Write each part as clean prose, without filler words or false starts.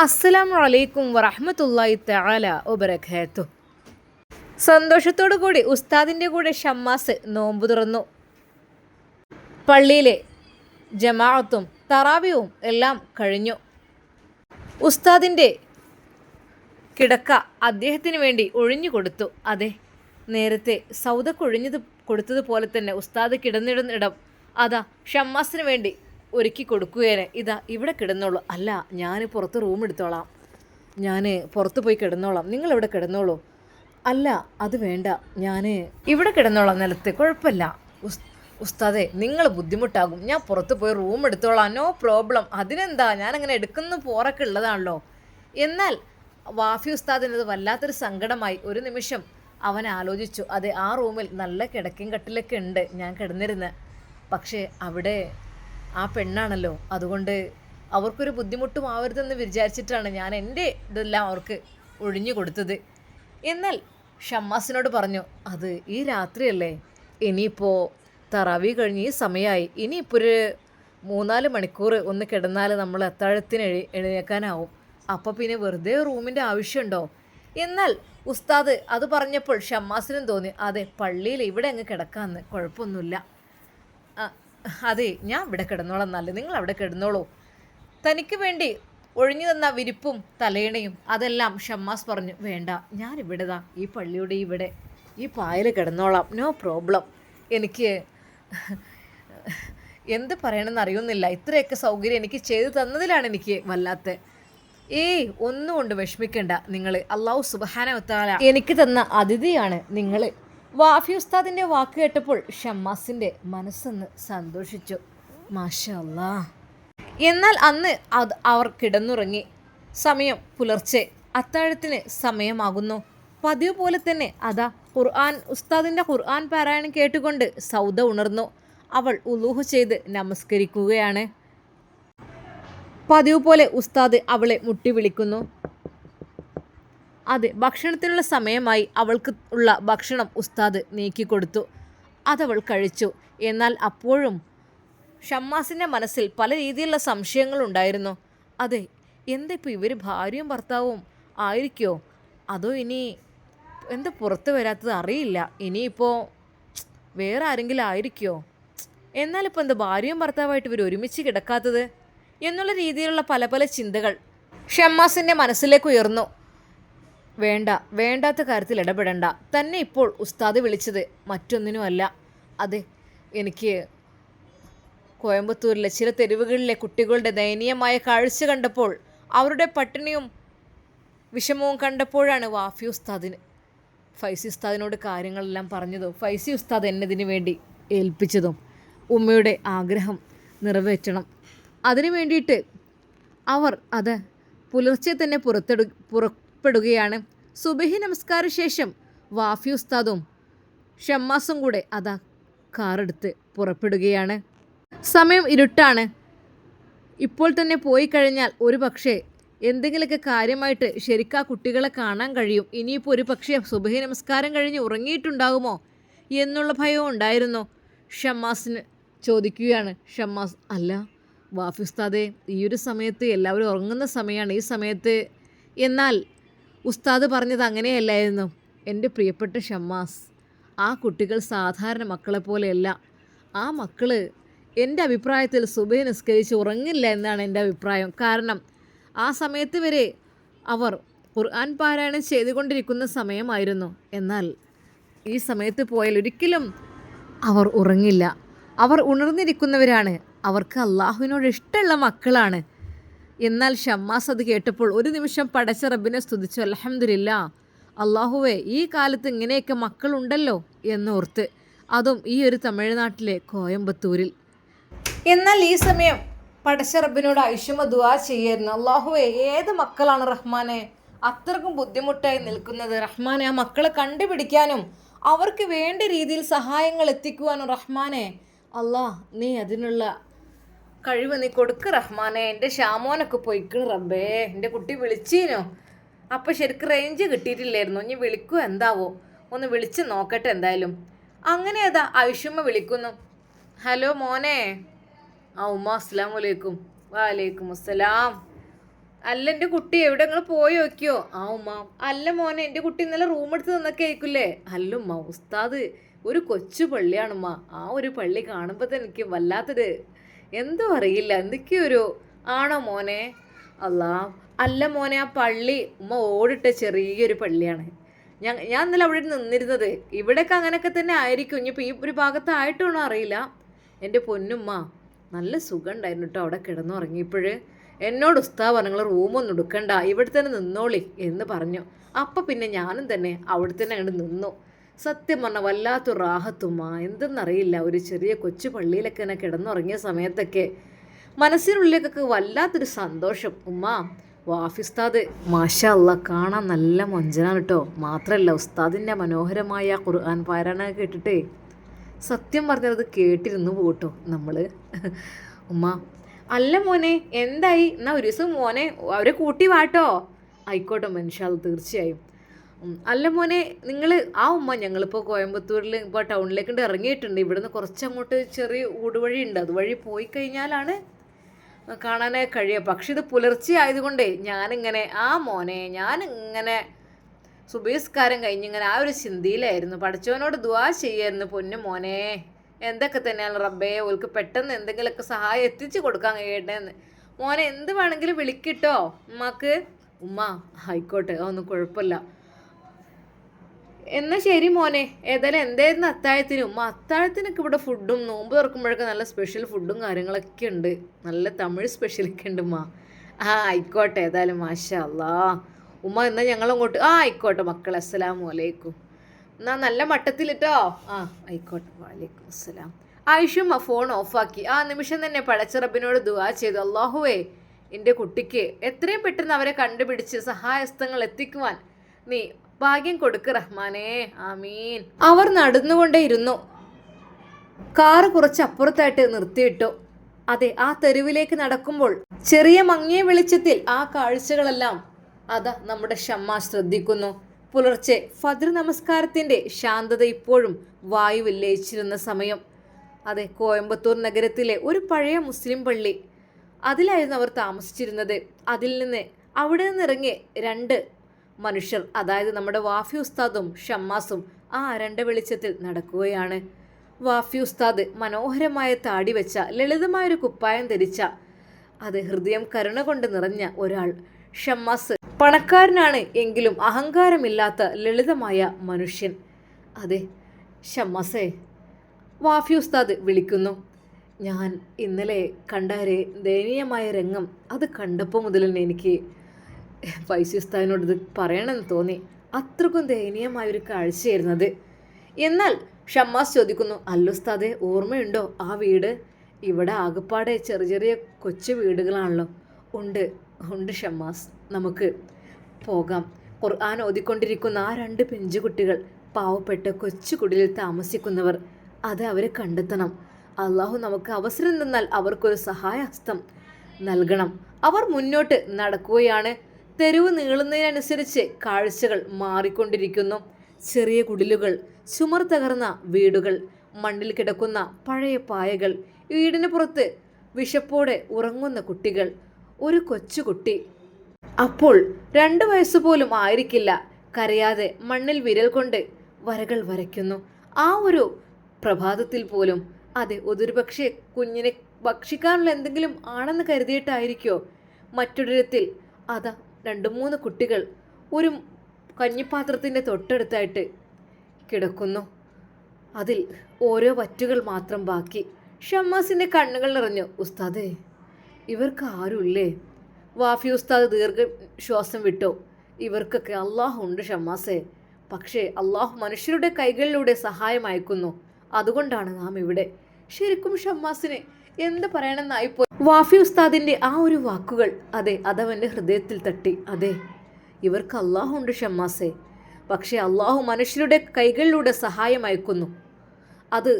അസ്സലാമു അലൈക്കും വറഹ്മത്തുള്ളാഹി തആല വബറകാതുഹു. സന്തോഷത്തോടു കൂടി ഉസ്താദിൻ്റെ കൂടെ ഷമ്മാസ് നോമ്പ് തുറന്നു. പള്ളിയിലെ ജമാഅത്തും തറാവിയും എല്ലാം കഴിഞ്ഞു. ഉസ്താദിൻ്റെ കിടക്ക അദ്ദേഹത്തിന് വേണ്ടി ഒഴിഞ്ഞു കൊടുത്തു. അതെ, നേരത്തെ സൗദക്ക് ഒഴിഞ്ഞു കൊടുത്തതുപോലെ തന്നെ ഉസ്താദ് കിടന്നിടുന്നിടം അതാ ഷമ്മാസിന് വേണ്ടി ഒരുക്കി കൊടുക്കുകയാണ്. ഇതാ ഇവിടെ കിടന്നോളൂ. അല്ല, ഞാൻ പുറത്ത് റൂം എടുത്തോളാം, ഞാൻ പുറത്ത് പോയി കിടന്നോളാം, നിങ്ങളിവിടെ കിടന്നോളൂ. അല്ല, അത് വേണ്ട, ഞാൻ ഇവിടെ കിടന്നോളാം നിലത്ത്, കുഴപ്പമില്ല. ഉസ്താദെ, നിങ്ങൾ ബുദ്ധിമുട്ടാകും, ഞാൻ പുറത്ത് പോയി റൂം എടുത്തോളാം, നോ പ്രോബ്ലം. അതിനെന്താ, ഞാനങ്ങനെ എടുക്കുന്ന പോറൊക്കെ ഉള്ളതാണല്ലോ. എന്നാൽ വാഫി ഉസ്താദിനത് വല്ലാത്തൊരു സങ്കടമായി. ഒരു നിമിഷം അവൻ ആലോചിച്ചു, അതെ, ആ റൂമിൽ നല്ല കിടക്കയും കട്ടിലൊക്കെ ഉണ്ട് ഞാൻ കിടന്നിരുന്ന്. പക്ഷേ അവിടെ ആ പെണ്ണാണല്ലോ, അതുകൊണ്ട് അവർക്കൊരു ബുദ്ധിമുട്ടും ആവരുതെന്ന് വിചാരിച്ചിട്ടാണ് ഞാൻ എൻ്റെ ഇതെല്ലാം അവർക്ക് ഒഴിഞ്ഞു കൊടുത്തത്. എന്നാൽ ഷമ്മാസിനോട് പറഞ്ഞു, അത് ഈ രാത്രിയല്ലേ, ഇനിയിപ്പോൾ തറാവി കഴിഞ്ഞ് ഈ സമയമായി, ഇനിയിപ്പോൾ ഒരു 3-4 മണിക്കൂർ ഒന്ന് കിടന്നാൽ നമ്മൾ അത്താഴത്തിന് എഴുന്നേക്കാനാവും. അപ്പോൾ പിന്നെ വെറുതെ റൂമിൻ്റെ ആവശ്യമുണ്ടോ? എന്നാൽ ഉസ്താദ് അത് പറഞ്ഞപ്പോൾ ഷമ്മാസിനും തോന്നി, അതെ, പള്ളിയിൽ ഇവിടെ അങ്ങ് കിടക്കാമെന്ന്, കുഴപ്പമൊന്നുമില്ല. അതെ, ഞാൻ ഇവിടെ കിടന്നോളാം, നല്ല, നിങ്ങൾ അവിടെ കിടന്നോളൂ. തനിക്ക് വേണ്ടി ഒഴിഞ്ഞു തന്ന വിരിപ്പും തലയണയും അതെല്ലാം ഷമ്മാസ് പറഞ്ഞു, വേണ്ട, ഞാനിവിടെതാ ഈ പള്ളിയുടെ ഇവിടെ ഈ പായൽ കിടന്നോളാം, നോ പ്രോബ്ലം. എനിക്ക് എന്ത് പറയണമെന്ന് അറിയുന്നില്ല, ഇത്രയൊക്കെ സൗകര്യം എനിക്ക് ചെയ്തു തന്നതിലാണ് എനിക്ക് വല്ലാത്ത. ഒന്നും കൊണ്ട് വിഷമിക്കണ്ട, നിങ്ങൾ അള്ളാഹു സുബ്ഹാനഹു വ തആല എനിക്ക് തന്ന അതിഥിയാണ് നിങ്ങൾ. വാഫി ഉസ്താദിൻ്റെ വാക്ക് കേട്ടപ്പോൾ ഷമ്മാസിൻ്റെ മനസ്സൊന്ന് സന്തോഷിച്ചു. മാഷാ അല്ലാ. എന്നാൽ അന്ന് അവർ കിടന്നുറങ്ങി. സമയം പുലർച്ചെ, അത്താഴത്തിന് സമയമാകുന്നു. പതിവ് പോലെ തന്നെ അതാ ഉസ്താദിൻ്റെ ഖുർആൻ പാരായണം കേട്ടുകൊണ്ട് സൗദ ഉണർന്നു. അവൾ ഉളൂഹ് ചെയ്ത് നമസ്കരിക്കുകയാണ്. പതിവ് പോലെ ഉസ്താദ് അവളെ മുട്ടി വിളിക്കുന്നു. അതെ, ഭക്ഷണത്തിനുള്ള സമയമായി. അവൾക്ക് ഉള്ള ഭക്ഷണം ഉസ്താദ് നീക്കിക്കൊടുത്തു. അതവൾ കഴിച്ചു. എന്നാൽ അപ്പോഴും ഷമ്മാസിൻ്റെ മനസ്സിൽ പല രീതിയിലുള്ള സംശയങ്ങളുണ്ടായിരുന്നു. അതെ, എന്താ ഇവർ ഭാര്യയും ഭർത്താവും ആയിരിക്കുമോ, അതോ ഇനി എന്താ പുറത്ത് വരാത്തത് അറിയില്ല, ഇനിയിപ്പോൾ വേറെ ആരെങ്കിലും ആയിരിക്കുമോ, എന്നാലിപ്പോൾ എന്താ ഭാര്യയും ഭർത്താവായിട്ട് ഇവർ ഒരുമിച്ച് കിടക്കാത്തത് എന്നുള്ള രീതിയിലുള്ള പല പല ചിന്തകൾ ഷമ്മാസിൻ്റെ മനസ്സിലേക്ക് ഉയർന്നു. വേണ്ടാത്ത കാര്യത്തിൽ ഇടപെടണ്ട. തന്നെ ഇപ്പോൾ ഉസ്താദ് വിളിച്ചത് മറ്റൊന്നിനുമല്ല. അതെ, എനിക്ക് കോയമ്പത്തൂരിലെ ചില തെരുവുകളിലെ കുട്ടികളുടെ ദയനീയമായ കാഴ്ച കണ്ടപ്പോൾ, അവരുടെ പട്ടിണിയും വിഷമവും കണ്ടപ്പോഴാണ് വാഫി ഉസ്താദിന് ഫൈസി ഉസ്താദിനോട് കാര്യങ്ങളെല്ലാം പറഞ്ഞതും ഫൈസി ഉസ്താദ് എന്നതിന് വേണ്ടി ഏൽപ്പിച്ചതും. ഉമ്മയുടെ ആഗ്രഹം നിറവേറ്റണം, അതിനു വേണ്ടിയിട്ട് അവർ പുലർച്ചെ തന്നെ പുറപ്പെടുകയാണ്. സുബഹി നമസ്കാര ശേഷം വാഫി ഉസ്താദും ഷമ്മാസും കൂടെ കാറെടുത്ത് പുറപ്പെടുകയാണ്. സമയം ഇരുട്ടാണ്. ഇപ്പോൾ തന്നെ പോയി കഴിഞ്ഞാൽ ഒരു പക്ഷേ എന്തെങ്കിലുമൊക്കെ കാര്യമായിട്ട് ശരിക്കും ആ കുട്ടികളെ കാണാൻ കഴിയും. ഇനിയിപ്പോൾ ഒരു പക്ഷേ സുബഹി നമസ്കാരം കഴിഞ്ഞ് ഉറങ്ങിയിട്ടുണ്ടാകുമോ എന്നുള്ള ഭയവും ഉണ്ടായിരുന്നു. ഷമ്മാസിന് ചോദിക്കുകയാണ്. ഷമ്മാസ്, അല്ല വാഫി ഉസ്താദേ, ഈ ഒരു സമയത്ത് എല്ലാവരും ഉറങ്ങുന്ന സമയമാണ് ഈ സമയത്ത്. എന്നാൽ ഉസ്താദ് പറഞ്ഞത് അങ്ങനെയല്ലായിരുന്നു എൻ്റെ പ്രിയപ്പെട്ട ഷമ്മാസ്. ആ കുട്ടികൾ സാധാരണ മക്കളെ പോലെയല്ല. ആ മക്കൾ എൻ്റെ അഭിപ്രായത്തിൽ സുബഹി നിസ്കരിച്ച് ഉറങ്ങില്ല എന്നാണ് എൻ്റെ അഭിപ്രായം. കാരണം ആ സമയത്ത് വരെ അവർ ഖുർആൻ പാരായണം ചെയ്തുകൊണ്ടിരിക്കുന്ന സമയമായിരുന്നു. എന്നാൽ ഈ സമയത്ത് പോയാൽ ഒരിക്കലും അവർ ഉറങ്ങില്ല. അവർ ഉണർന്നിരിക്കുന്നവരാണ്. അവർക്ക് അള്ളാഹുവിനോട് ഇഷ്ടമുള്ള മക്കളാണ്. എന്നാൽ ഷമ്മാസ് അത് കേട്ടപ്പോൾ ഒരു നിമിഷം പടച്ച റബ്ബിനെ സ്തുതിച്ചു. അൽഹംദുലില്ലാ, അള്ളാഹുവേ, ഈ കാലത്ത് ഇങ്ങനെയൊക്കെ മക്കളുണ്ടല്ലോ എന്നോർത്ത്. അതും ഈ ഒരു തമിഴ്നാട്ടിലെ കോയമ്പത്തൂരിൽ. എന്നാൽ ഈ സമയം പടച്ച റബ്ബിനോട് ഐഷമ ദുആ ചെയ്യായിരുന്നു. അള്ളാഹുവേ, ഏത് മക്കളാണ് റഹ്മാനെ അത്രക്കും ബുദ്ധിമുട്ടായി നിൽക്കുന്നത്? റഹ്മാനെ, ആ മക്കളെ കണ്ടുപിടിക്കാനും അവർക്ക് വേണ്ട രീതിയിൽ സഹായങ്ങൾ എത്തിക്കുവാനും റഹ്മാനെ, നീ അതിനുള്ള കഴിവ് നീ കൊടുക്ക് റഹ്മാനെ. എൻ്റെ ഷാമോനൊക്കെ പോയിക്കണ് റബ്ബേ, എൻ്റെ കുട്ടി വിളിച്ചീനോ, അപ്പോൾ ശരിക്കും റേഞ്ച് കിട്ടിയിട്ടില്ലായിരുന്നു, ഇനി വിളിക്കൂ എന്താവോ, ഒന്ന് വിളിച്ച് നോക്കട്ടെ എന്തായാലും. അങ്ങനെ ഐഷുമ്മ വിളിക്കുന്നു. ഹലോ മോനെ. ഉമ്മ, അസ്സലാമു അലൈക്കും. വലൈക്കും അസ്സലാം. അല്ല എൻ്റെ കുട്ടി എവിടെ നിങ്ങൾ പോയി നോക്കിയോ? ആ ഉമ്മ. അല്ല മോനെ, എൻ്റെ കുട്ടി ഇന്നലെ റൂം എടുത്ത് തന്നൊക്കെ ആയിക്കില്ലേ? അല്ല ഉമ്മ, ഉസ്താദ് ഒരു കൊച്ചു പള്ളിയാണുമ്മ. ആ ഒരു പള്ളി കാണുമ്പോൾ തന്നെ എനിക്ക് വല്ലാത്തൊരു എന്തോ അറിയില്ല, എന്തൊക്കെയൊരു ആണോ മോനെ? അല്ലാ. അല്ല മോനെ, ആ പള്ളി ഉമ്മ ഓടിട്ട ചെറിയൊരു പള്ളിയാണ്. ഞാൻ ഇന്നലെ അവിടെ നിന്നിരുന്നത്. ഇവിടെയൊക്കെ അങ്ങനെയൊക്കെ തന്നെ ആയിരിക്കും. ഇനിയിപ്പോൾ ഈ ഒരു ഭാഗത്തായിട്ടാണോ അറിയില്ല. എൻ്റെ പൊന്നുമ്മ, നല്ല സുഖം ഉണ്ടായിരുന്നു കേട്ടോ അവിടെ കിടന്നുറങ്ങിയപ്പോൾ. എന്നോട് ഉസ്താദ് പറഞ്ഞു നിങ്ങൾ റൂമൊന്നും എടുക്കണ്ട, ഇവിടെ തന്നെ നിന്നോളി എന്ന് പറഞ്ഞു. അപ്പം പിന്നെ ഞാനും തന്നെ അവിടെ തന്നെ അങ്ങോട്ട് നിന്നു. സത്യം പറഞ്ഞാൽ വല്ലാത്തൊരു റാഹത്തുമ്മ. എന്തെന്നറിയില്ല, ഒരു ചെറിയ കൊച്ചു പള്ളിയിലൊക്കെ എന്നെ കിടന്നുറങ്ങിയ സമയത്തൊക്കെ മനസ്സിനുള്ളിലേക്കൊക്കെ വല്ലാത്തൊരു സന്തോഷം. ഉമ്മ, വാഫി ഉസ്താദ് മാഷാ അല്ലാ കാണാൻ നല്ല മൊഞ്ചനാണ് കേട്ടോ. മാത്രമല്ല ഉസ്താദിൻ്റെ മനോഹരമായ ഖുർആൻ പാരായണം കേട്ടിട്ടേ സത്യം പറഞ്ഞത് കേട്ടിരുന്നു പോട്ടോ നമ്മൾ. ഉമ്മ, അല്ല മോനെ എന്തായി? എന്നാൽ ഒരു ദിവസം മോനെ അവരെ കൂട്ടി വാട്ടോ. ആയിക്കോട്ടെ മനുഷ്യാൽ, തീർച്ചയായും. അല്ല മോനെ, നിങ്ങൾ ആ ഉമ്മ, ഞങ്ങളിപ്പോൾ കോയമ്പത്തൂരിൽ ഇപ്പോൾ ടൗണിലേക്ക് ഇറങ്ങിയിട്ടുണ്ട്. ഇവിടുന്ന് കുറച്ചങ്ങോട്ട് ചെറിയ ഊടുവഴി ഉണ്ട്, അതുവഴി പോയി കഴിഞ്ഞാലാണ് കാണാനായി കഴിയുക. പക്ഷെ ഇത് പുലർച്ചെ ആയതുകൊണ്ടേ ഞാനിങ്ങനെ ഞാനിങ്ങനെ സുബഹിസ്കാരം കഴിഞ്ഞിങ്ങനെ ആ ഒരു ചിന്തയിലായിരുന്നു. പഠിച്ചവനോട് ദുആ ചെയ്യായിരുന്നു. പൊന്നു മോനെ, എന്തൊക്കെ തന്നെയാണ് റബ്ബേ, ഓൾക്ക് പെട്ടെന്ന് എന്തെങ്കിലുമൊക്കെ സഹായം എത്തിച്ചു കൊടുക്കാൻ കഴിയട്ടെന്ന്. മോനെ എന്ത് വേണമെങ്കിലും വിളിക്കിട്ടോ ഉമ്മാക്ക്. ഉമ്മ, ആയിക്കോട്ടെ, അതൊന്നും കുഴപ്പമില്ല. എന്നാൽ ശരി മോനെ. ഏതായാലും എന്തായിരുന്നു അത്താഴത്തിന്? ഉമ്മ, അത്താഴത്തിനൊക്കെ ഇവിടെ ഫുഡും നോമ്പ് തുറക്കുമ്പോഴൊക്കെ നല്ല സ്പെഷ്യൽ ഫുഡും കാര്യങ്ങളൊക്കെ ഉണ്ട്. നല്ല തമിഴ് സ്പെഷ്യലൊക്കെ ഉണ്ട് ഉമ്മ. ആയിക്കോട്ടെ, ഏതായാലും മാഷാ അല്ലാ. ഉമ്മ, എന്നാൽ ഞങ്ങളങ്ങോട്ട് ആയിക്കോട്ടെ മക്കളെ, അസ്സലാമു അലൈക്കും. എന്നാൽ നല്ല മട്ടത്തിലിട്ടോ. ആയിക്കോട്ടെ, വലൈക്കും അസ്സലാം. ആയിഷുമ്മ ഫോൺ ഓഫാക്കി. ആ നിമിഷം തന്നെ പടച്ച റബ്ബിനോട് ദുആ ചെയ്തു. അല്ലാഹുവേ, എൻ്റെ കുട്ടിക്ക് എത്രയും പെട്ടെന്ന് അവരെ കണ്ടുപിടിച്ച് സഹായഹസ്തങ്ങൾ എത്തിക്കുവാൻ നീ ഭാഗ്യം കൊടുക്ക് റഹ്മാനേ, ആമീൻ. അവർ നടന്നുകൊണ്ടേയിരുന്നു. കാറ് കുറച്ച് അപ്പുറത്തായിട്ട് നിർത്തിയിട്ടു. അതെ, ആ തെരുവിലേക്ക് നടക്കുമ്പോൾ ചെറിയ മങ്ങിയ വെളിച്ചത്തിൽ ആ കാഴ്ചകളെല്ലാം അതാ നമ്മുടെ ഷമ്മ ശ്രദ്ധിക്കുന്നു. പുലർച്ചെ ഫജ്ർ നമസ്കാരത്തിന്റെ ശാന്തത ഇപ്പോഴും വായുവിൽ ലയിച്ചിരുന്ന സമയം. അതെ, കോയമ്പത്തൂർ നഗരത്തിലെ ഒരു പഴയ മുസ്ലിം പള്ളി, അതിലായിരുന്നു അവർ താമസിച്ചിരുന്നത്. അവിടെ നിന്നിറങ്ങി രണ്ട് മനുഷ്യർ, അതായത് നമ്മുടെ വാഫി ഉസ്താദും ഷമ്മാസും ആ അരണ്ട വെളിച്ചത്തിൽ നടക്കുകയാണ്. വാഫി ഉസ്താദ് മനോഹരമായ താടി വെച്ച ലളിതമായൊരു കുപ്പായം ധരിച്ച, അത് ഹൃദയം കരുണ കൊണ്ട് നിറഞ്ഞ ഒരാൾ. ഷമ്മാസ് പണക്കാരനാണ് എങ്കിലും അഹങ്കാരമില്ലാത്ത ലളിതമായ മനുഷ്യൻ. അതെ ഷമ്മാസേ, വാഫി ഉസ്താദ് വിളിക്കുന്നു. ഞാൻ ഇന്നലെ കണ്ട ദയനീയമായ രംഗം, അത് കണ്ടപ്പോൾ മുതൽ തന്നെ എനിക്ക് ഫൈസി ഉസ്താദിനോട് ഇത് പറയണമെന്ന് തോന്നി. അത്രക്കും ദയനീയമായൊരു കാഴ്ചയായിരുന്നത്. എന്നാൽ ഷമ്മാസ് ചോദിക്കുന്നു, അല്ലുസ്താദെ, ഓർമ്മയുണ്ടോ ആ വീട്? ഇവിടെ ആകപ്പാടെ ചെറിയ ചെറിയ കൊച്ചു വീടുകളാണല്ലോ. ഉണ്ട് ഷമ്മാസ്, നമുക്ക് പോകാം. ഖുർആൻ ഓതിക്കൊണ്ടിരിക്കുന്ന ആ രണ്ട് പെഞ്ചുകുട്ടികൾ, പാവപ്പെട്ട കൊച്ചു കുടിലിൽ താമസിക്കുന്നവർ, അത് അവരെ കണ്ടെത്തണം. അള്ളാഹു നമുക്ക് അവസരം തന്നാൽ അവർക്കൊരു സഹായഹസ്തം നൽകണം. അവർ മുന്നോട്ട് നടക്കുകയാണ്. തെരുവ് നീളുന്നതിനനുസരിച്ച് കാഴ്ചകൾ മാറിക്കൊണ്ടിരിക്കുന്നു. ചെറിയ കുടിലുകൾ, ചുമർ തകർന്ന വീടുകൾ, മണ്ണിൽ കിടക്കുന്ന പഴയ പായകൾ, വീടിന് പുറത്ത് വിശപ്പോടെ ഉറങ്ങുന്ന കുട്ടികൾ. ഒരു കൊച്ചുകുട്ടി, അപ്പോൾ 2 വയസ്സുപോലും ആയിരിക്കില്ല, കരയാതെ മണ്ണിൽ വിരൽ കൊണ്ട് വരകൾ വരയ്ക്കുന്നു. ആ ഒരു പ്രഭാതത്തിൽ പോലും, അതെ, ഒരുപക്ഷെ കുഞ്ഞിനെ ഭക്ഷിക്കാനുള്ള എന്തെങ്കിലും ആണെന്ന് കരുതിയിട്ടായിരിക്കോ മറ്റൊരിടത്തിൽ അതാ 2-3 കുട്ടികൾ ഒരു കഞ്ഞിപ്പാത്രത്തിൻ്റെ തൊട്ടടുത്തായിട്ട് കിടക്കുന്നു. അതിൽ ഓരോ വറ്റുകൾ മാത്രം ബാക്കി. ഷമ്മാസിൻ്റെ കണ്ണുകൾ നിറഞ്ഞു. ഉസ്താദേ, ഇവർക്ക് ആരുമില്ലേ? വാഫി ഉസ്താദ് ദീർഘശ്വാസം വിട്ടു. ഇവർക്കൊക്കെ അള്ളാഹു ഉണ്ട് ഷമ്മാസേ, പക്ഷേ അള്ളാഹു മനുഷ്യരുടെ കൈകളിലൂടെ സഹായം അയക്കുന്നു. അതുകൊണ്ടാണ് നാം ഇവിടെ. ശരിക്കും ഷമ്മാസിന് എന്ത് പറയണമെന്നായിപ്പോയി. വാഫി ഉസ്താദിൻ്റെ ആ ഒരു വാക്കുകൾ, അതെ, അതവൻ്റെ ഹൃദയത്തിൽ തട്ടി. അതെ, ഇവർക്ക് അള്ളാഹു ഉണ്ട് ഷമ്മാസേ, പക്ഷേ അള്ളാഹു മനുഷ്യരുടെ കൈകളിലൂടെ സഹായം അയക്കുന്നു. അത്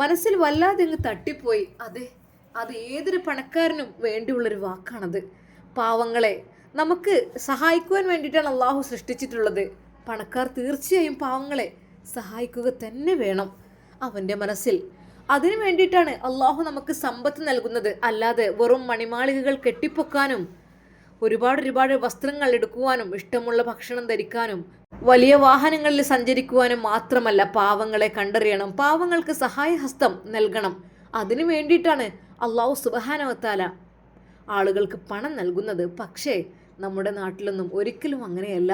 മനസ്സിൽ വല്ലാതെ അങ്ങ് തട്ടിപ്പോയി. അതെ, അത് ഏതൊരു പണക്കാരനും വേണ്ടിയുള്ളൊരു വാക്കാണത്. പാവങ്ങളെ നമുക്ക് സഹായിക്കുവാൻ വേണ്ടിയിട്ടാണ് അള്ളാഹു സൃഷ്ടിച്ചിട്ടുള്ളത്. പണക്കാർ തീർച്ചയായും പാവങ്ങളെ സഹായിക്കുക തന്നെ വേണം അവൻ്റെ മനസ്സിൽ. അതിനു വേണ്ടിയിട്ടാണ് അള്ളാഹു നമുക്ക് സമ്പത്ത് നൽകുന്നത്. അല്ലാതെ വെറും മണിമാളികകൾ കെട്ടിപ്പൊക്കാനും ഒരുപാട് വസ്ത്രങ്ങൾ എടുക്കുവാനും ഇഷ്ടമുള്ള ഭക്ഷണം ധരിക്കാനും വലിയ വാഹനങ്ങളിൽ സഞ്ചരിക്കുവാനും മാത്രമല്ല പാവങ്ങളെ കണ്ടറിയണം, പാവങ്ങൾക്ക് സഹായഹസ്തം നൽകണം. അതിനു വേണ്ടിയിട്ടാണ് അള്ളാഹു സുബ്ഹാനഹു വ തആല ആളുകൾക്ക് പണം നൽകുന്നത്. പക്ഷേ നമ്മുടെ നാട്ടിലൊന്നും ഒരിക്കലും അങ്ങനെയല്ല.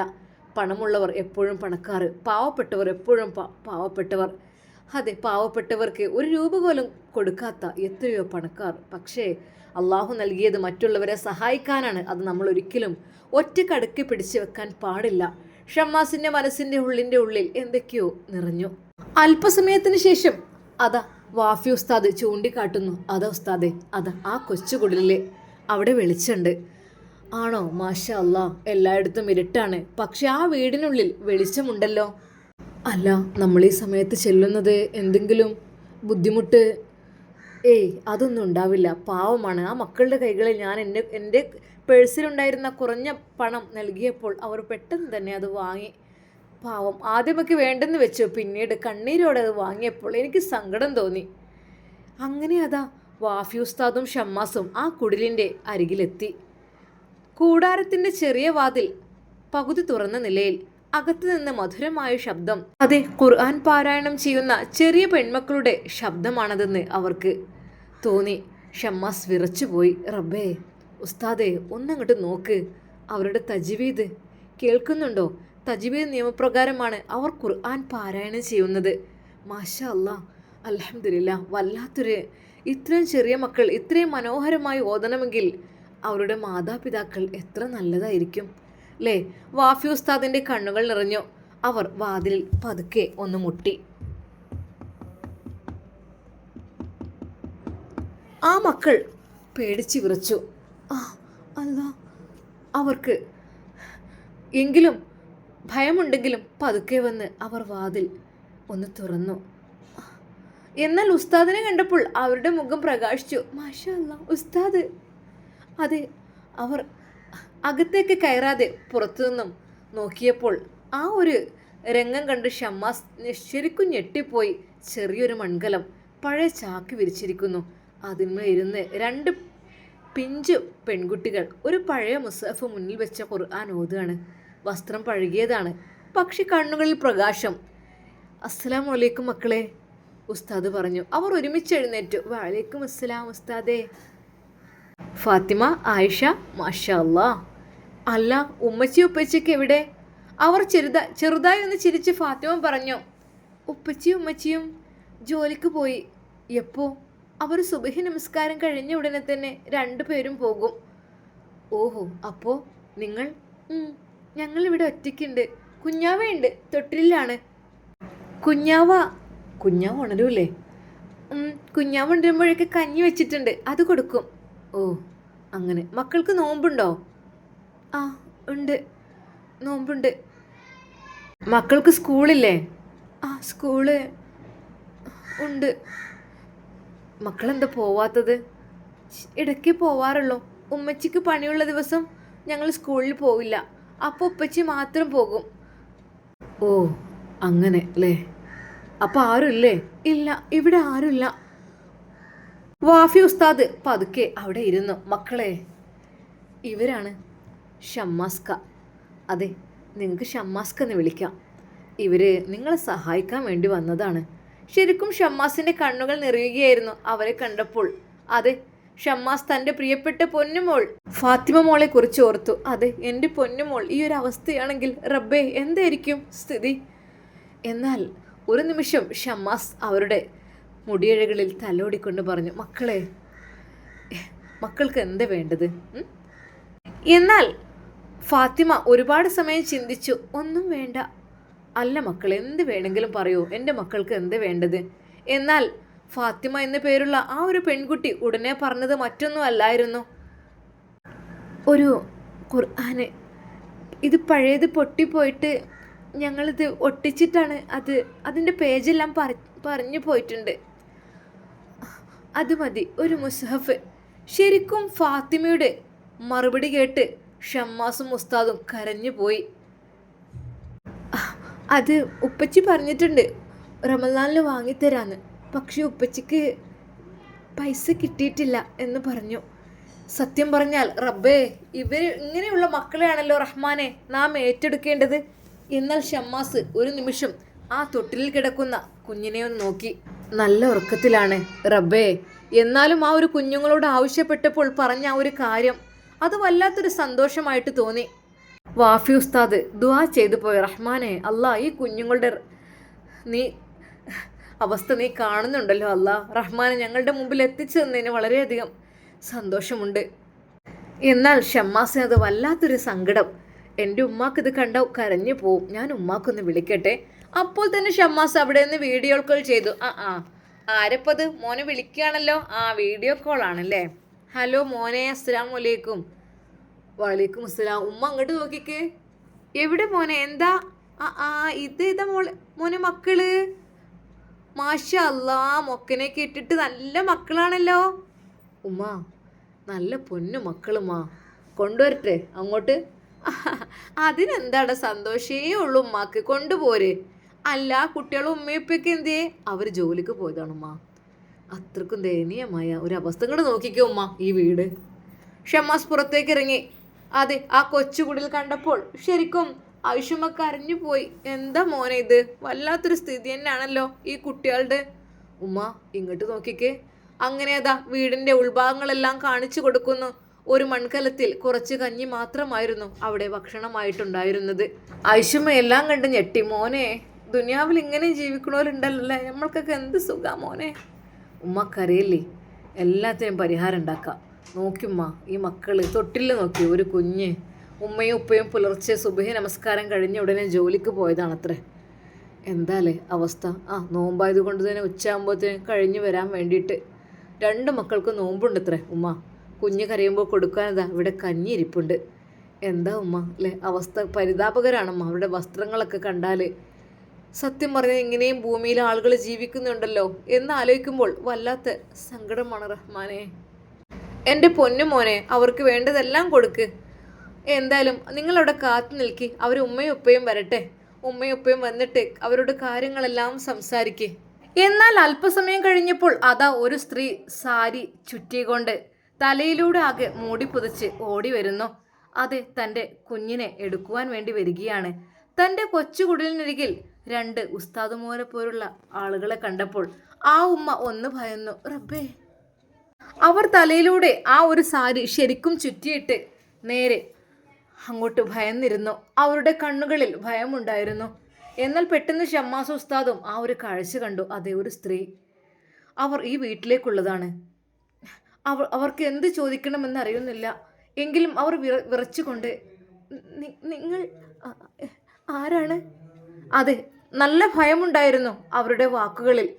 പണമുള്ളവർ എപ്പോഴും പണക്കാർ, പാവപ്പെട്ടവർ എപ്പോഴും പാവപ്പെട്ടവർ. അതെ, പാവപ്പെട്ടവർക്ക് ഒരു രൂപ പോലും കൊടുക്കാത്ത എത്രയോ പണക്കാർ. പക്ഷേ അള്ളാഹു നൽകിയത് മറ്റുള്ളവരെ സഹായിക്കാനാണ്. അത് നമ്മൾ ഒരിക്കലും ഒറ്റക്കടക്കി പിടിച്ചു വെക്കാൻ പാടില്ല. ഷമ്മാസിൻ്റെ മനസ്സിൻ്റെ ഉള്ളിൽ എന്തൊക്കെയോ നിറഞ്ഞു. അല്പസമയത്തിന് ശേഷം അതാ വാഫി ഉസ്താദ് ചൂണ്ടിക്കാട്ടുന്നു. അതാ ഉസ്താദെ, അതാ ആ കൊച്ചുകുടിലെ അവിടെ വെളിച്ചുണ്ട്. ആണോ? മാഷാ അല്ലാ, എല്ലായിടത്തും ഇരുട്ടാണ്, പക്ഷെ ആ വീടിനുള്ളിൽ വെളിച്ചമുണ്ടല്ലോ. അല്ല, നമ്മൾ ഈ സമയത്ത് ചെല്ലുന്നത് എന്തെങ്കിലും ബുദ്ധിമുട്ട്? അതൊന്നും ഉണ്ടാവില്ല. പാവമാണ് ആ മക്കളുടെ കൈകളിൽ ഞാൻ എൻ്റെ പേഴ്സിലുണ്ടായിരുന്ന കുറഞ്ഞ പണം നൽകിയപ്പോൾ അവർ പെട്ടെന്ന് തന്നെ അത് വാങ്ങി. പാവം, ആദ്യമൊക്കെ വേണ്ടെന്ന് വെച്ചു, പിന്നീട് കണ്ണീരോടെ അത് വാങ്ങിയപ്പോൾ എനിക്ക് സങ്കടം തോന്നി. അങ്ങനെ അതാ വാഫി ഉസ്താദും ഷമ്മാസും ആ കുടിലിൻ്റെ അരികിലെത്തി. കൂടാരത്തിൻ്റെ ചെറിയ വാതിൽ പകുതി തുറന്ന നിലയിൽ അകത്തു നിന്ന് മധുരമായ ശബ്ദം. അതെ, ഖുർആൻ പാരായണം ചെയ്യുന്ന ചെറിയ പെൺമക്കളുടെ ശബ്ദമാണതെന്ന് അവർക്ക് തോന്നി. ഷമ്മാസ് വിറച്ചുപോയി. റബ്ബേ, ഉസ്താദെ, ഒന്നങ്ങോട്ട് നോക്ക്, അവരുടെ തജ്വീദ് കേൾക്കുന്നുണ്ടോ? തജ്വീദ് നിയമപ്രകാരമാണ് അവർ ഖുർആൻ പാരായണം ചെയ്യുന്നത്. മാഷാ അല്ലാ, അൽഹംദുലില്ലാ. വല്ലാത്തൊരു, ഇത്രയും ചെറിയ മക്കൾ ഇത്രയും മനോഹരമായി ഓതണമെങ്കിൽ അവരുടെ മാതാപിതാക്കൾ എത്ര നല്ലതായിരിക്കും അല്ലേ? വാഫി ഉസ്താദിൻ്റെ കണ്ണുകൾ നിറഞ്ഞു. അവർ വാതിലിൽ പതുക്കെ ഒന്ന് മുട്ടി. ആ മക്കൾ പേടിച്ച് വിറച്ചു. അല്ലാ, അവർക്ക് എങ്കിലും ഭയമുണ്ടെങ്കിലും പതുക്കെ വന്ന് അവർ വാതിൽ ഒന്ന് തുറന്നു. എന്നാൽ ഉസ്താദിനെ കണ്ടപ്പോൾ അവരുടെ മുഖം പ്രകാശിച്ചു. മാഷാ അല്ലാ, ഉസ്താദ്. അതെ, അവർ അകത്തേക്ക് കയറാതെ പുറത്തുനിന്നും നോക്കിയപ്പോൾ ആ ഒരു രംഗം കണ്ട് ഷമ്മാസ് ശരിക്കും ഞെട്ടിപ്പോയി. ചെറിയൊരു മൺകലം പഴയ ചാക്ക് വിരിച്ചിരിക്കുന്നു. അതിന്മേൽ ഇരുന്ന് 2 പിഞ്ചു പെൺകുട്ടികൾ ഒരു പഴയ മുസഹഫ് മുന്നിൽ വെച്ച ഖുർആൻ ഓതുകയാണ്. വസ്ത്രം പഴകിയതാണ്, പക്ഷെ കണ്ണുകളിൽ പ്രകാശം. അസ്സലാമു അലൈക്കും മക്കളെ, ഉസ്താദ് പറഞ്ഞു. അവർ ഒരുമിച്ച് എഴുന്നേറ്റു. വഅലൈക്കും അസ്സലാം ഉസ്താദേ. ഫാത്തിമ, ആയിഷ, മാഷാ അല്ലാ. അല്ല, ഉമ്മച്ചി ഉപ്പച്ചിക്ക് എവിടെ? അവർ ചെറുതായി ഒന്ന് ചിരിച്ച് ഫാത്തിമ പറഞ്ഞു. ഉപ്പച്ചിയും ഉമ്മച്ചിയും ജോലിക്ക് പോയി. എപ്പോ? അവർ സുബഹി നമസ്കാരം കഴിഞ്ഞ ഉടനെ തന്നെ 2 പേരും പോകും. ഓഹോ, അപ്പോൾ നിങ്ങൾ? ഞങ്ങളിവിടെ ഒറ്റയ്ക്കുണ്ട്. കുഞ്ഞാവയുണ്ട്, തൊട്ടിലാണ്. കുഞ്ഞാവ ഉണരൂല്ലേ? കുഞ്ഞാവ് ഉണരുമ്പോഴേക്ക് കഞ്ഞി വെച്ചിട്ടുണ്ട്, അത് കൊടുക്കും. ഓ, അങ്ങനെ. മക്കൾക്ക് നോമ്പുണ്ടോ? ആ, ഉണ്ട്, നോമ്പുണ്ട്. മക്കൾക്ക് സ്കൂളില്ലേ? ആ, സ്കൂള് ഉണ്ട്. മക്കളെന്താ പോവാത്തത്? ഇടയ്ക്ക് പോവാറുള്ളൂ. ഉമ്മച്ചിക്ക് പണിയുള്ള ദിവസം ഞങ്ങൾ സ്കൂളിൽ പോവില്ല. അപ്പോൾ ഉപ്പച്ചി മാത്രം പോകും. ഓ, അങ്ങനെ അല്ലേ? അപ്പോൾ ആരുമില്ലേ? ഇല്ല, ഇവിടെ ആരുമില്ല. വാഫി ഉസ്താദ് പതുക്കെ അവിടെ ഇരുന്നു. മക്കളെ, ഇവരാണ് ഷമ്മാസ്ക. അതെ, നിങ്ങൾക്ക് ഷമ്മാസ്ക എന്ന് വിളിക്കാം. ഇവർ നിങ്ങളെ സഹായിക്കാൻ വേണ്ടി വന്നതാണ്. ശരിക്കും ഷമ്മാസിൻ്റെ കണ്ണുകൾ നിറയുകയായിരുന്നു അവരെ കണ്ടപ്പോൾ. അതെ, ഷമ്മാസ് തൻ്റെ പ്രിയപ്പെട്ട പൊന്നുമോൾ ഫാത്തിമ മോളെ കുറിച്ച് ഓർത്തു. അതെ, എൻ്റെ പൊന്നുമോൾ ഈ ഒരു അവസ്ഥയാണെങ്കിൽ റബ്ബേ, എന്തായിരിക്കും സ്ഥിതി? എന്നാൽ ഒരു നിമിഷം ഷമ്മാസ് അവരുടെ മുടിയിഴകളിൽ തലോടിക്കൊണ്ട് പറഞ്ഞു, മക്കളെ, മക്കൾക്ക് എന്താ വേണ്ടത്? എന്നാൽ ഫാത്തിമ ഒരുപാട് സമയം ചിന്തിച്ചു. ഒന്നും വേണ്ട. അല്ല മക്കൾ, എന്ത് വേണമെങ്കിലും പറയൂ, എൻ്റെ മക്കൾക്ക് എന്ത് വേണ്ടത്? എന്നാൽ ഫാത്തിമ എന്ന പേരുള്ള ആ ഒരു പെൺകുട്ടി ഉടനെ പറഞ്ഞത് മറ്റൊന്നും അല്ലായിരുന്നു. ഒരു ഖുർആന്, ഇത് പഴയത് പൊട്ടിപ്പോയിട്ട് ഞങ്ങളിത് ഒട്ടിച്ചിട്ടാണ്, അതിൻ്റെ പേജെല്ലാം പറഞ്ഞു പോയിട്ടുണ്ട്. അത് മതി, ഒരു മുസ്ഹഫ്. ശരിക്കും ഫാത്തിമയുടെ മറുപടി കേട്ട് ഷമ്മാസും ഉസ്താദും കരഞ്ഞു പോയി. അത് ഉപ്പച്ചി പറഞ്ഞിട്ടുണ്ട് റമദാനിൽ വാങ്ങിത്തരാന്ന്, പക്ഷെ ഉപ്പച്ചിക്ക് പൈസ കിട്ടിയിട്ടില്ല എന്ന് പറഞ്ഞു. സത്യം പറഞ്ഞാൽ റബ്ബേ, ഇവർ ഇങ്ങനെയുള്ള മക്കളെയാണല്ലോ റഹ്മാനെ നാം ഏറ്റെടുക്കേണ്ടത്. എന്നാൽ ഷമ്മാസ് ഒരു നിമിഷം ആ തൊട്ടിലിൽ കിടക്കുന്ന കുഞ്ഞിനെ ഒന്ന് നോക്കി. നല്ല ഉറക്കത്തിലാണ് റബ്ബേ. എന്നാലും ആ ഒരു കുഞ്ഞുങ്ങളോട് ആവശ്യപ്പെട്ടപ്പോൾ പറഞ്ഞ ആ ഒരു കാര്യം അത് വല്ലാത്തൊരു സന്തോഷമായിട്ട് തോന്നി. വാഫി ഉസ്താദ് ദുആ ചെയ്തു പോയി. റഹ്മാനെ, അല്ലാ, ഈ കുഞ്ഞുങ്ങളുടെ നീ അവസ്ഥ നീ കാണുന്നുണ്ടല്ലോ അല്ലാ. റഹ്മാനെ, ഞങ്ങളുടെ മുമ്പിൽ എത്തിച്ചു തന്നതിന് വളരെയധികം സന്തോഷമുണ്ട്. എന്നാൽ ഷമ്മാസിന് അത് വല്ലാത്തൊരു സങ്കടം. എൻ്റെ ഉമ്മാക്ക് ഇത് കണ്ട കരഞ്ഞു പോവും. ഞാൻ ഉമ്മാക്കൊന്ന് വിളിക്കട്ടെ. അപ്പോൾ തന്നെ ഷമ്മാസ് അവിടെ നിന്ന് വീഡിയോ കോൾ ചെയ്തു. ആരപ്പത്? മോനെ വിളിക്കുകയാണല്ലോ. വീഡിയോ കോൾ ആണല്ലേ. ഹലോ മോനെ, അസ്സലാമു അലൈക്കും. വലൈക്കും അസ്സലാം. ഉമ്മ അങ്ങോട്ട് നോക്കിക്കേ. എവിടെ മോനെ? എന്താ? ഇതാ മോനെ മക്കള്. മാഷാ അല്ലാ, മൊക്കനെയൊക്കെ ഇട്ടിട്ട് നല്ല മക്കളാണല്ലോ. ഉമ്മ, നല്ല പൊന്നു മക്കളുമാ. കൊണ്ടുവരട്ടെ അങ്ങോട്ട്? അതിനെന്താടാ, സന്തോഷേ ഉള്ളൂ ഉമ്മാക്ക്. കൊണ്ടുപോര്. അല്ല, കുട്ടികളും ഉമ്മയപ്പൊക്കെ എന്തേ? അവർ ജോലിക്ക് പോയതാണ് ഉമ്മ. അത്രക്കും ദയനീയമായ ഒരു അവസ്ഥ. കൂടെ നോക്കിക്കോ ഉമ്മ ഈ വീട്. ഷമ്മാസ് പുറത്തേക്ക് ഇറങ്ങി. അതെ, ആ കൊച്ചുകുടിൽ കണ്ടപ്പോൾ ശരിക്കും ആയിഷമ്മ കരഞ്ഞു പോയി. എന്താ മോനെ ഇത്? വല്ലാത്തൊരു സ്ഥിതി തന്നെയാണല്ലോ ഈ കുട്ടികളുടെ. ഉമ്മ ഇങ്ങോട്ട് നോക്കിക്കേ. അങ്ങനെ അതാ വീടിൻ്റെ ഉൾഭാഗങ്ങളെല്ലാം കാണിച്ചു കൊടുക്കുന്നു. ഒരു മൺകലത്തിൽ കുറച്ച് കഞ്ഞി മാത്രമായിരുന്നു അവിടെ ഭക്ഷണമായിട്ടുണ്ടായിരുന്നത്. ആയിഷമ്മ എല്ലാം കണ്ട് ഞെട്ടി. മോനെ, ദുനിയാവിൽ ഇങ്ങനെ ജീവിക്കണവരുണ്ടല്ലേ, നമ്മൾക്കൊക്കെ എന്ത് സുഖാ മോനെ. ഉമ്മ കരയില്ലേ, എല്ലാത്തിനും പരിഹാരം ഉണ്ടാക്കാം. നോക്കിയുമ്മ, ഈ മക്കള് തൊട്ടില്ല നോക്കി. ഒരു കുഞ്ഞ്. ഉമ്മയും ഉപ്പയും പുലർച്ചെ സുബഹി നമസ്കാരം കഴിഞ്ഞ ഉടനെ ജോലിക്ക് പോയതാണത്രേ. എന്താലേ അവസ്ഥ. നോമ്പായത് കൊണ്ട് തന്നെ ഉച്ചയാകുമ്പോഴത്തേന് കഴിഞ്ഞു വരാൻ വേണ്ടിയിട്ട് 2 മക്കൾക്ക് നോമ്പുണ്ടത്രേ. ഉമ്മ കുഞ്ഞ് കരയുമ്പോൾ കൊടുക്കാനതാ ഇവിടെ കഞ്ഞി ഇരിപ്പുണ്ട്. എന്താ ഉമ്മ അല്ലേ അവസ്ഥ? പരിതാപകരാണമ്മ. അവരുടെ വസ്ത്രങ്ങളൊക്കെ കണ്ടാൽ സത്യം പറഞ്ഞാൽ ഇങ്ങനെയും ഭൂമിയിൽ ആളുകൾ ജീവിക്കുന്നുണ്ടല്ലോ എന്ന് ആലോചിക്കുമ്പോൾ വല്ലാത്ത സങ്കടമാണ് റഹ്മാനെ. എൻ്റെ പൊന്നു മോനെ, അവർക്ക് വേണ്ടതെല്ലാം കൊടുക്ക്. എന്തായാലും നിങ്ങളവിടെ കാത്തു നിൽക്കി. അവർ ഉമ്മയും ഉപ്പയും വരട്ടെ. ഉമ്മയും ഉപ്പയും വന്നിട്ട് അവരോട് കാര്യങ്ങളെല്ലാം സംസാരിക്കേ. എന്നാൽ അല്പസമയം കഴിഞ്ഞപ്പോൾ അതാ ഒരു സ്ത്രീ സാരി ചുറ്റിക്കൊണ്ട് തലയിലൂടെ ആകെ മൂടി പുതച്ച് ഓടി വരുന്നു. അതെ, തൻ്റെ കുഞ്ഞിനെ എടുക്കുവാൻ വേണ്ടി വരികയാണ്. തൻ്റെ കൊച്ചുകുടിലിനരികിൽ 2 ഉസ്താദുമോനെ പോലുള്ള ആളുകളെ കണ്ടപ്പോൾ ആ ഉമ്മ ഒന്ന് ഭയന്നു. റബ്ബേ. അവർ തലയിലൂടെ ആ ഒരു സാരി ശരിക്കും ചുറ്റിയിട്ട് നേരെ അങ്ങോട്ട് ഭയന്നിരുന്നു. അവരുടെ കണ്ണുകളിൽ ഭയമുണ്ടായിരുന്നു. എന്നാൽ പെട്ടെന്ന് ഷമ്മാസ് ഉസ്താദും ആ ഒരു കാഴ്ച കണ്ടു. അതേ, ഒരു സ്ത്രീ. അവർ ഈ വീട്ടിലേക്കുള്ളതാണ്. അവർക്ക് എന്ത് ചോദിക്കണമെന്ന് അറിയുന്നില്ല. എങ്കിലും അവർ വിറച്ചുകൊണ്ട്, നിങ്ങൾ ആരാണ്? അതെ, നല്ല ഭയമുണ്ടായിരുന്നു അവരുടെ വാക്കുകളിൽ.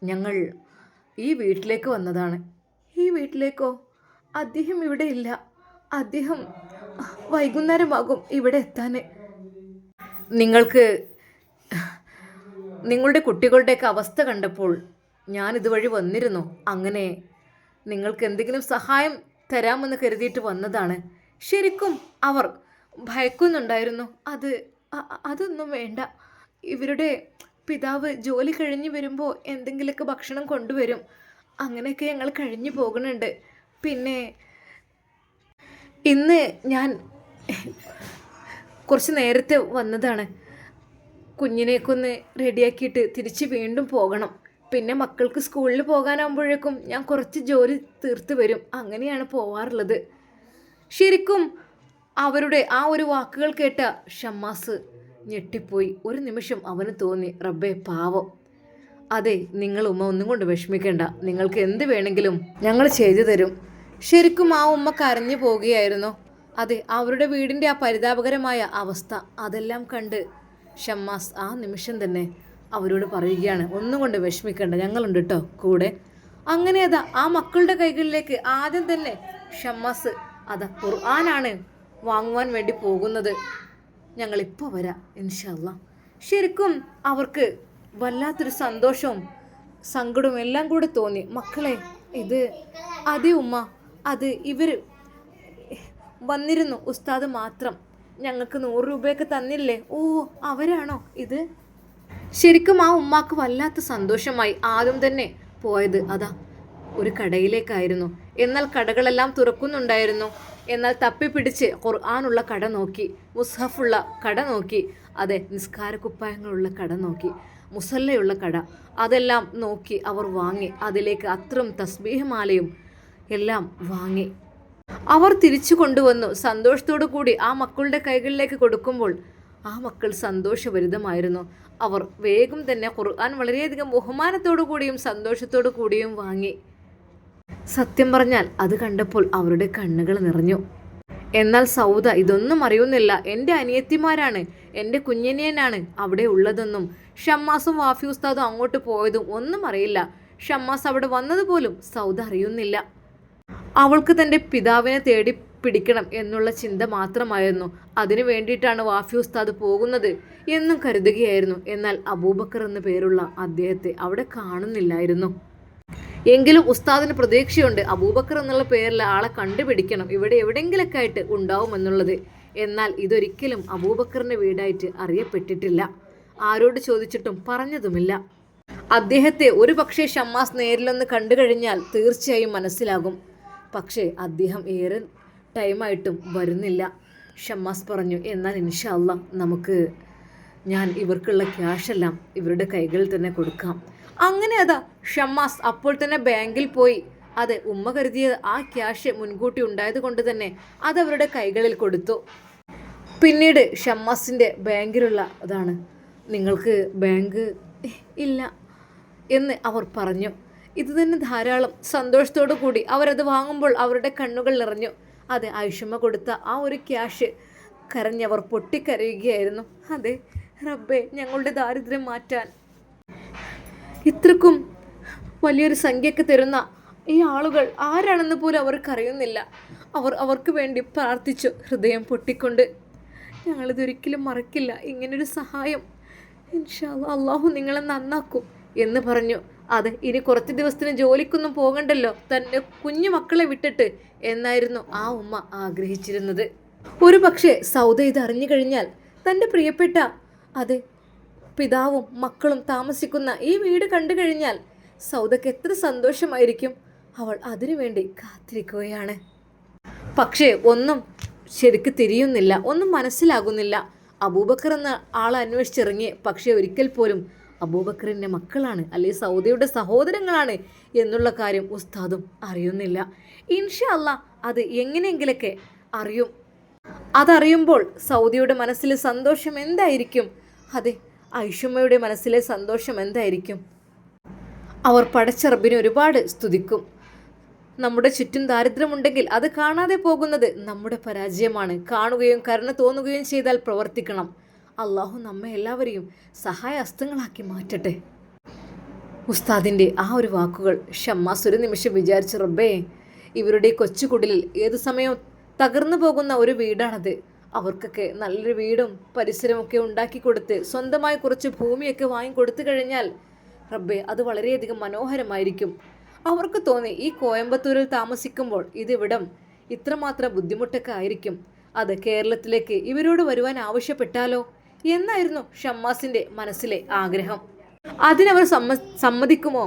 ഞങ്ങൾ ഈ വീട്ടിലേക്ക് വന്നതാണ്. ഈ വീട്ടിലേക്കോ? അദ്ദേഹം ഇവിടെ ഇല്ല. അദ്ദേഹം വൈകുന്നേരമാകും ഇവിടെ എത്താൻ. നിങ്ങളുടെ കുട്ടികളുടെയൊക്കെ അവസ്ഥ കണ്ടപ്പോൾ ഞാൻ ഇതുവഴി വന്നിരുന്നു. അങ്ങനെ നിങ്ങൾക്ക് എന്തെങ്കിലും സഹായം തരാമെന്ന് കരുതിയിട്ട് വന്നതാണ്. ശരിക്കും അവർ ഭയക്കുന്നുണ്ടായിരുന്നു. അതൊന്നും വേണ്ട. ഇവരുടെ പിതാവ് ജോലി കഴിഞ്ഞ് വരുമ്പോൾ എന്തെങ്കിലുമൊക്കെ ഭക്ഷണം കൊണ്ടുവരും. അങ്ങനെയൊക്കെ ഞങ്ങൾ കഴിഞ്ഞു പോകുന്നുണ്ട്. പിന്നെ ഇന്ന് ഞാൻ കുറച്ച് നേരത്തെ വന്നതാണ്. കുഞ്ഞിനെയൊക്കെ ഒന്ന് റെഡിയാക്കിയിട്ട് തിരിച്ച് വീണ്ടും പോകണം. പിന്നെ മക്കൾക്ക് സ്കൂളിൽ പോകാനാകുമ്പോഴേക്കും ഞാൻ കുറച്ച് ജോലി തീർത്ത് വരും. അങ്ങനെയാണ് പോവാറുള്ളത്. ശരിക്കും അവരുടെ ആ ഒരു വാക്കുകൾ കേട്ട ഷമ്മാസ് ഞെട്ടിപ്പോയി. ഒരു നിമിഷം അവന് തോന്നി, റബ്ബേ പാവം. അതെ, നിങ്ങൾ ഉമ്മ ഒന്നും കൊണ്ട് വിഷമിക്കേണ്ട. നിങ്ങൾക്ക് എന്ത് വേണമെങ്കിലും ഞങ്ങൾ ചെയ്തു തരും. ശരിക്കും ആ ഉമ്മ കരഞ്ഞു പോവുകയായിരുന്നു. അതെ, അവരുടെ വീടിൻ്റെ ആ പരിതാപകരമായ അവസ്ഥ അതെല്ലാം കണ്ട് ഷമ്മാസ് ആ നിമിഷം തന്നെ അവരോട് പറയുകയാണ്, ഒന്നും കൊണ്ട് വിഷമിക്കേണ്ട, ഞങ്ങളുണ്ട് കേട്ടോ കൂടെ. അങ്ങനെ അതാ ആ മക്കളുടെ കൈകളിലേക്ക് ആദ്യം തന്നെ ഷമ്മാസ് ഖുർആനാണ് വാങ്ങുവാൻ വേണ്ടി പോകുന്നത്. ഞങ്ങളിപ്പോൾ വരാം ഇൻഷാ അല്ലാ. ശരിക്കും അവർക്ക് വല്ലാത്തൊരു സന്തോഷവും സങ്കടവും എല്ലാം കൂടെ തോന്നി. മക്കളെ, ഇത് അതെ ഉമ്മ, അത് ഇവർ വന്നിരുന്നു. ഉസ്താദ് മാത്രം ഞങ്ങൾക്ക് 100 രൂപയൊക്കെ തന്നില്ലേ? ഓ, അവരാണോ ഇത്? ശരിക്കും ആ ഉമ്മാക്ക് വല്ലാത്ത സന്തോഷമായി. ആദ്യം തന്നെ പോയത് അതാ ഒരു കടയിലേക്കായിരുന്നു. എന്നാൽ കടകളെല്ലാം തുറക്കുന്നുണ്ടായിരുന്നു. എന്നാൽ തപ്പിപ്പിടിച്ച് ഖുർആനുള്ള കട നോക്കി, മുസ്ഹഫുള്ള കട നോക്കി, അതെ നിസ്കാരക്കുപ്പായങ്ങളുള്ള കട നോക്കി, മുസല്ലയുള്ള കട, അതെല്ലാം നോക്കി അവർ വാങ്ങി. അതിലേക്ക് അത്രയും തസ്ബീഹ് മാലയും എല്ലാം വാങ്ങി. അവർ തിരിച്ചു കൊണ്ടുവന്നു. സന്തോഷത്തോടു കൂടി ആ മക്കളുടെ കൈകളിലേക്ക് കൊടുക്കുമ്പോൾ ആ മക്കൾ സന്തോഷഭരിതമായിരുന്നു. അവർ വേഗം തന്നെ ഖുർആൻ വളരെയധികം ബഹുമാനത്തോടു കൂടിയും സന്തോഷത്തോടു കൂടിയും വാങ്ങി. സത്യം പറഞ്ഞാൽ അത് കണ്ടപ്പോൾ അവരുടെ കണ്ണുകൾ നിറഞ്ഞു. എന്നാൽ സൗദ ഇതൊന്നും അറിയുന്നില്ല. എൻ്റെ അനിയത്തിമാരാണ്, എൻ്റെ കുഞ്ഞനിയനാണ് അവിടെ ഉള്ളതെന്നും ഷമ്മാസും വാഫി ഉസ്താദും അങ്ങോട്ട് പോയതും ഒന്നും അറിയില്ല. ഷമ്മാസ് അവിടെ വന്നതുപോലും സൗദ അറിയുന്നില്ല. അവൾക്ക് തൻ്റെ പിതാവിനെ തേടി പിടിക്കണം എന്നുള്ള ചിന്ത മാത്രമായിരുന്നു. അതിനു വേണ്ടിയിട്ടാണ് വാഫി ഉസ്താദ് പോകുന്നത് എന്നും കരുതുകയായിരുന്നു. എന്നാൽ അബൂബക്കർ എന്ന പേരുള്ള അദ്ദേഹത്തെ അവിടെ കാണുന്നില്ലായിരുന്നു. എങ്കിലും ഉസ്താദിന് പ്രതീക്ഷയുണ്ട്, അബൂബക്കർ എന്നുള്ള പേരിൽ ആളെ കണ്ടുപിടിക്കണം, ഇവിടെ എവിടെയെങ്കിലൊക്കെ ആയിട്ട് ഉണ്ടാവുമെന്നുള്ളത്. എന്നാൽ ഇതൊരിക്കലും അബൂബക്കറിൻ്റെ വീടായിട്ട് അറിയപ്പെട്ടിട്ടില്ല. ആരോട് ചോദിച്ചിട്ടും പറഞ്ഞതുമില്ല. അദ്ദേഹത്തെ ഒരു പക്ഷേ ഷമ്മാസ് നേരിലൊന്ന് കണ്ടു കഴിഞ്ഞാൽ തീർച്ചയായും മനസ്സിലാകും. പക്ഷേ അദ്ദേഹം ഏറെ ടൈമായിട്ടും വരുന്നില്ല. ഷമ്മാസ് പറഞ്ഞു, എന്നാൽ ഇൻഷാ അല്ലാഹ് ഞാൻ ഇവർക്കുള്ള ക്യാഷെല്ലാം ഇവരുടെ കൈകളിൽ തന്നെ കൊടുക്കാം. അങ്ങനെ അതാ ഷമ്മാസ് അപ്പോൾ തന്നെ ബാങ്കിൽ പോയി. അതെ, ഉമ്മ കരുതിയത് ആ ക്യാഷ് മുൻകൂട്ടി ഉണ്ടായത് കൊണ്ട് തന്നെ അത് അവരുടെ കൈകളിൽ കൊടുത്തു. പിന്നീട് ഷമ്മാസിൻ്റെ ബാങ്കിലുള്ള അതാണ്, നിങ്ങൾക്ക് ബാങ്ക് ഇല്ല എന്ന് അവർ പറഞ്ഞു. ഇത് തന്നെ ധാരാളം. സന്തോഷത്തോടു കൂടി അവരത് വാങ്ങുമ്പോൾ അവരുടെ കണ്ണുകൾ നിറഞ്ഞു. അതെ, ആയിഷമ്മ കൊടുത്ത ആ ഒരു ക്യാഷ് കരഞ്ഞവർ പൊട്ടിക്കരയുകയായിരുന്നു. അതെ റബ്ബേ, ഞങ്ങളുടെ ദാരിദ്ര്യം മാറ്റാൻ ഇത്രക്കും വലിയൊരു സംഖ്യയൊക്കെ തരുന്ന ഈ ആളുകൾ ആരാണെന്ന് പോലും അവർക്കറിയുന്നില്ല. അവർക്ക് വേണ്ടി പ്രാർത്ഥിച്ചു ഹൃദയം പൊട്ടിക്കൊണ്ട്. ഞങ്ങളിതൊരിക്കലും മറക്കില്ല, ഇങ്ങനൊരു സഹായം. ഇൻഷാ അല്ലാഹ് അള്ളാഹു നിങ്ങളെ നന്നാക്കും എന്ന് പറഞ്ഞു. അതെ, ഇനി കുറച്ച് ദിവസത്തിന് ജോലിക്കൊന്നും പോകണ്ടല്ലോ, തൻ്റെ കുഞ്ഞു മക്കളെ വിട്ടിട്ട് എന്നായിരുന്നു ആ ഉമ്മ ആഗ്രഹിച്ചിരുന്നത്. ഒരു പക്ഷേ സൗദ ഇത് അറിഞ്ഞു കഴിഞ്ഞാൽ തൻ്റെ പ്രിയപ്പെട്ട അതെ പിതാവും മക്കളും താമസിക്കുന്ന ഈ വീട് കണ്ടു കഴിഞ്ഞാൽ സൗദക്ക് എത്ര സന്തോഷമായിരിക്കും. അവൾ അതിനുവേണ്ടി കാത്തിരിക്കുകയാണ്. പക്ഷേ ഒന്നും ശരിക്ക് തിരിയുന്നില്ല, ഒന്നും മനസ്സിലാകുന്നില്ല. അബൂബക്കർ എന്ന ആളെ അന്വേഷിച്ചിറങ്ങി. പക്ഷേ ഒരിക്കൽ പോലും അബൂബക്കറിൻ്റെ മക്കളാണ് അല്ലെങ്കിൽ സൗദയുടെ സഹോദരങ്ങളാണ് എന്നുള്ള കാര്യം ഉസ്താദും അറിയുന്നില്ല. ഇൻഷാ അല്ലാഹ് അത് എങ്ങനെയെങ്കിലൊക്കെ അറിയും. അതറിയുമ്പോൾ സൗദിയുടെ മനസ്സിലെ സന്തോഷം എന്തായിരിക്കും? അതെ, ഐഷുമ്മയുടെ മനസ്സിലെ സന്തോഷം എന്തായിരിക്കും? അവർ പടച്ചറബിനെ ഒരുപാട് സ്തുതിക്കും. നമ്മുടെ ചുറ്റും ദാരിദ്ര്യമുണ്ടെങ്കിൽ അത് കാണാതെ പോകുന്നത് നമ്മുടെ പരാജയമാണ്. കാണുകയും കരുണ തോന്നുകയും ചെയ്താൽ പ്രവർത്തിക്കണം. അള്ളാഹു നമ്മെ എല്ലാവരെയും സഹായഹസ്തങ്ങളാക്കി മാറ്റട്ടെ. ഉസ്താദിൻ്റെ ആ ഒരു വാക്കുകൾ ഷമ്മാസ് ഒരു നിമിഷം വിചാരിച്ചു, റബ്ബേ, ഇവരുടെ കൊച്ചുകുടിലിൽ ഏതു സമയവും തകർന്നു പോകുന്ന ഒരു വീടാണത്. അവർക്കൊക്കെ നല്ലൊരു വീടും പരിസരമൊക്കെ ഉണ്ടാക്കി കൊടുത്ത് സ്വന്തമായി കുറച്ച് ഭൂമിയൊക്കെ വാങ്ങിക്കൊടുത്തു കഴിഞ്ഞാൽ റബ്ബേ, അത് വളരെയധികം മനോഹരമായിരിക്കും. അവർക്ക് തോന്നി ഈ കോയമ്പത്തൂരിൽ താമസിക്കുമ്പോൾ ഇതിവിടം ഇത്രമാത്രം ബുദ്ധിമുട്ടൊക്കെ ആയിരിക്കും. അത് കേരളത്തിലേക്ക് ഇവരോട് വരുവാൻ ആവശ്യപ്പെട്ടാലോ എന്നായിരുന്നു ഷമ്മാസിൻ്റെ മനസ്സിലെ ആഗ്രഹം. അതിനവർ സമ്മതിക്കുമോ?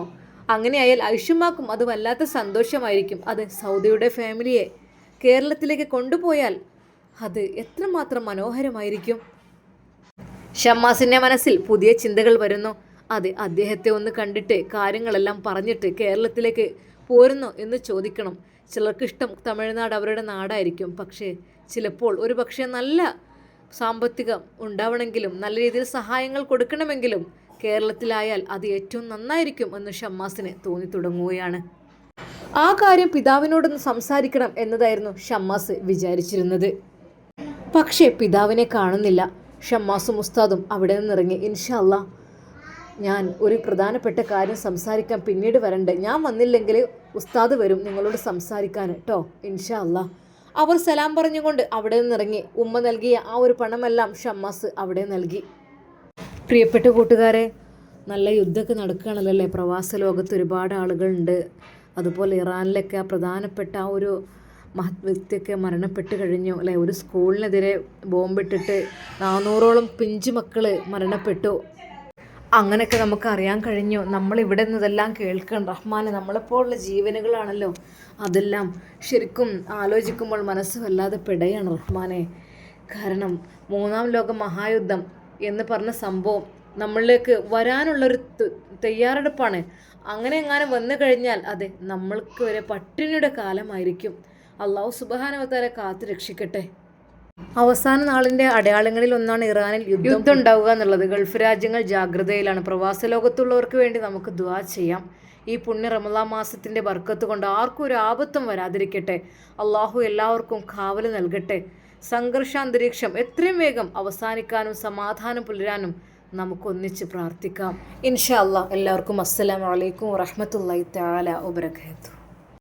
അങ്ങനെയായാൽ ഐഷുമാക്കും അത് വല്ലാത്ത സന്തോഷമായിരിക്കും. അത് സൗദിയുടെ ഫാമിലിയെ കേരളത്തിലേക്ക് കൊണ്ടുപോയാൽ അത് എത്രമാത്രം മനോഹരമായിരിക്കും. ഷമ്മാസിൻ്റെ മനസ്സിൽ പുതിയ ചിന്തകൾ വരുന്നു. അതെ, അദ്ദേഹത്തെ ഒന്ന് കണ്ടിട്ട് കാര്യങ്ങളെല്ലാം പറഞ്ഞിട്ട് കേരളത്തിലേക്ക് പോരുന്നു എന്ന് ചോദിക്കണം. ചിലർക്കിഷ്ടം തമിഴ്നാട് അവരുടെ നാടായിരിക്കും. പക്ഷേ ചിലപ്പോൾ ഒരു പക്ഷേ നല്ല സാമ്പത്തികം ഉണ്ടാവണമെങ്കിലും നല്ല രീതിയിൽ സഹായങ്ങൾ കൊടുക്കണമെങ്കിലും കേരളത്തിലായാൽ അത് ഏറ്റവും നന്നായിരിക്കും എന്ന് ഷമ്മാസിന് തോന്നി തുടങ്ങുകയാണ്. ആ കാര്യം പിതാവിനോടൊന്ന് സംസാരിക്കണം എന്നതായിരുന്നു ഷമ്മാസ് വിചാരിച്ചിരുന്നത്. പക്ഷേ പിതാവിനെ കാണുന്നില്ല. ഷമ്മാസും ഉസ്താദും അവിടെ നിന്നിറങ്ങി. ഇൻഷാ അല്ലാഹ് ഞാൻ ഒരു പ്രധാനപ്പെട്ട കാര്യം സംസാരിക്കാൻ പിന്നീട് വരണ്ടേ, ഞാൻ വന്നില്ലെങ്കിൽ ഉസ്താദ് വരും നിങ്ങളോട് സംസാരിക്കാൻ കേട്ടോ, ഇൻഷാ അല്ലാഹ്. അവർ സലാം പറഞ്ഞുകൊണ്ട് അവിടെ നിന്നിറങ്ങി. ഉമ്മ നൽകിയ ആ ഒരു പണമെല്ലാം ഷമ്മാസ് അവിടെ നൽകി. പ്രിയപ്പെട്ട കൂട്ടുകാരെ, നല്ല യുദ്ധമൊക്കെ നടക്കുകയാണല്ലേ. പ്രവാസ ലോകത്ത് ഒരുപാട് ആളുകളുണ്ട്. അതുപോലെ ഇറാനിലൊക്കെ ആ പ്രധാനപ്പെട്ട ആ ഒരു മഹത് വ്യക്തിയൊക്കെ മരണപ്പെട്ട് കഴിഞ്ഞു അല്ലേ. ഒരു സ്കൂളിനെതിരെ ബോംബിട്ടിട്ട് 400ഓളം പിഞ്ചു മക്കൾ മരണപ്പെട്ടു. അങ്ങനെയൊക്കെ നമുക്ക് അറിയാൻ കഴിഞ്ഞു. നമ്മളിവിടെ നിന്നതെല്ലാം കേൾക്കണം റഹ്മാനെ. നമ്മളെപ്പോലുള്ള ജീവനുകളാണല്ലോ. അതെല്ലാം ശരിക്കും ആലോചിക്കുമ്പോൾ മനസ്സ് വല്ലാതെ പിടയാണ് റഹ്മാനെ. കാരണം 3-ാം ലോക മഹായുദ്ധം എന്ന് പറഞ്ഞ സംഭവം നമ്മളിലേക്ക് വരാനുള്ളൊരു തയ്യാറെടുപ്പാണ്. അങ്ങനെ എങ്ങാനും വന്നു കഴിഞ്ഞാൽ അതെ നമ്മൾക്ക് വരെ പട്ടിണിയുടെ കാലമായിരിക്കും. അള്ളാഹു സുബ്ഹാനഹു വ തആല കാത്തു രക്ഷിക്കട്ടെ. അവസാന നാളിൻ്റെ അടയാളങ്ങളിൽ ഒന്നാണ് ഇറാനിൽ യുദ്ധം ഉണ്ടാവുക എന്നുള്ളത്. ഗൾഫ് രാജ്യങ്ങൾ ജാഗ്രതയിലാണ്. പ്രവാസ ലോകത്തുള്ളവർക്ക് വേണ്ടി നമുക്ക് ദുആ ചെയ്യാം. ഈ പുണ്യ റമളാൻ മാസത്തിൻ്റെ ബർക്കത്ത് കൊണ്ട് ആർക്കും ഒരു ആപത്തും വരാതിരിക്കട്ടെ. അള്ളാഹു എല്ലാവർക്കും കാവല് നൽകട്ടെ. സംഘർഷാന്തരീക്ഷം എത്രയും വേഗം അവസാനിക്കാനും സമാധാനം പുലരാനും നമുക്കൊന്നിച്ച് പ്രാർത്ഥിക്കാം. ഇൻഷാ അല്ലാഹ്. എല്ലാവർക്കും അസ്സലാമു അലൈക്കും വറഹ്മത്തുള്ളാഹി തആല വബറകാതുഹു.